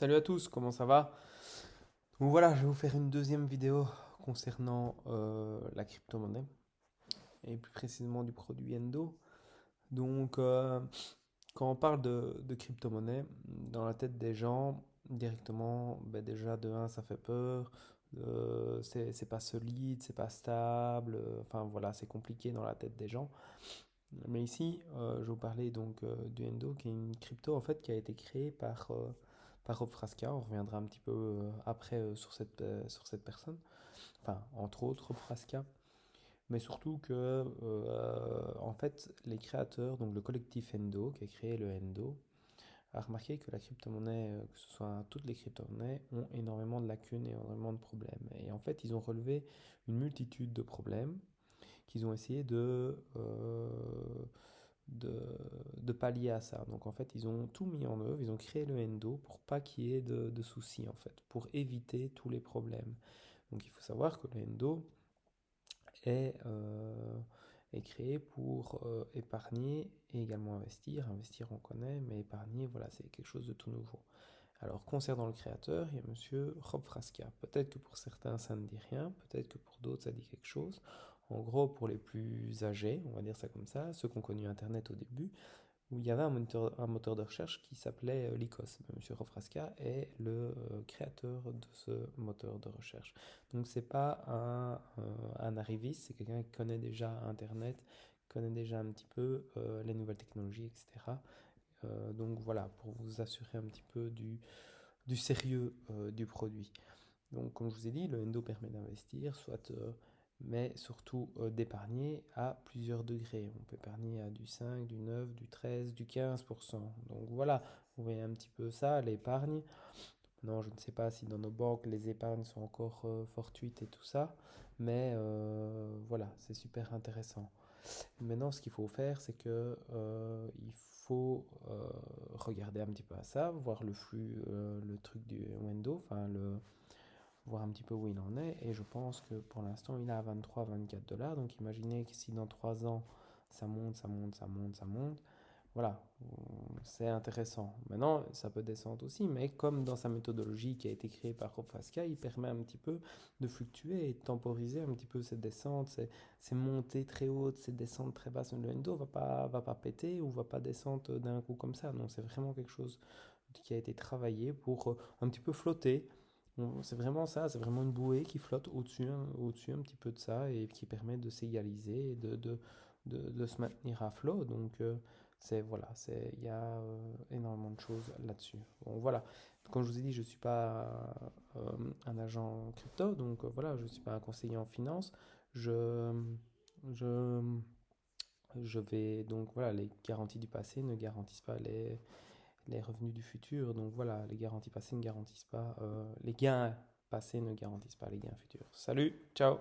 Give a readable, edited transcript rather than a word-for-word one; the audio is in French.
Salut à tous, comment ça va? Donc voilà, je vais vous faire une deuxième vidéo concernant la crypto-monnaie et plus précisément du produit Endo. Donc quand on parle de crypto-monnaie, dans la tête des gens, directement, ben déjà de un, ça fait peur, c'est pas solide, c'est pas stable, enfin voilà, c'est compliqué dans la tête des gens. Mais ici, je vais vous parler donc du Endo, qui est une crypto en fait qui a été créée par Rob Frasca. On reviendra un petit peu après sur cette personne, enfin entre autres Rob Frasca, mais surtout que en fait les créateurs, donc le collectif Endo qui a créé le Endo, a remarqué que la crypto-monnaie, que ce soit toutes les crypto-monnaies, ont énormément de lacunes et énormément de problèmes. Et en fait, ils ont relevé une multitude de problèmes qu'ils ont essayé de, de pallier à ça. Donc en fait, ils ont tout mis en œuvre, ils ont créé le Endo pour pas qu'il y ait de soucis en fait, pour éviter tous les problèmes. Donc il faut savoir que le Endo est, est créé pour épargner et également investir. Investir, on connaît, mais épargner, voilà, c'est quelque chose de tout nouveau. Alors, concernant le créateur, il y a monsieur Rob Frasca. Peut-être que pour certains, ça ne dit rien, peut-être que pour d'autres, ça dit quelque chose. En gros, pour les plus âgés, on va dire ça comme ça, ceux qui ont connu Internet au début, où il y avait un moteur de recherche qui s'appelait Lycos. Monsieur Rob Frasca est le créateur de ce moteur de recherche. Donc, c'est pas un arriviste, c'est quelqu'un qui connaît déjà Internet, connaît déjà un petit peu les nouvelles technologies, etc. Donc voilà, pour vous assurer un petit peu du sérieux du produit. Donc, comme je vous ai dit, le Endo permet d'investir, soit, mais surtout d'épargner à plusieurs degrés. On peut épargner à du 5, du 9, du 13, du 15%. Donc voilà, vous voyez un petit peu ça, l'épargne. Non, je ne sais pas si dans nos banques les épargnes sont encore fortuites et tout ça, mais voilà, c'est super intéressant. Maintenant, ce qu'il faut faire, c'est que il faut regarder un petit peu à ça, voir le flux, le truc du window, voir un petit peu où il en est. Et je pense que pour l'instant, il est à 23-24 $. Donc imaginez que si dans 3 ans, ça monte, ça monte, ça monte, ça monte, voilà, c'est intéressant. Maintenant, ça peut descendre aussi, mais comme dans sa méthodologie qui a été créée par Rob Fasca, il permet un petit peu de fluctuer et de temporiser un petit peu ces descentes, ces montées très hautes, ces descentes très basses. Le endo va pas péter ou va pas descendre d'un coup comme ça. Non, c'est vraiment quelque chose qui a été travaillé pour un petit peu flotter. C'est vraiment ça, c'est vraiment une bouée qui flotte au-dessus, hein, au-dessus un petit peu de ça et qui permet de s'égaliser et de se maintenir à flot. Donc, voilà, il y a énormément de choses là-dessus. Bon, voilà. Comme je vous ai dit, je ne suis pas un agent crypto, donc voilà, je ne suis pas un conseiller en finance. Je, je, je vais donc voilà, les garanties du passé ne garantissent pas les revenus du futur. Donc voilà, les garanties passées ne garantissent pas, les gains passés ne garantissent pas les gains futurs. Salut, ciao!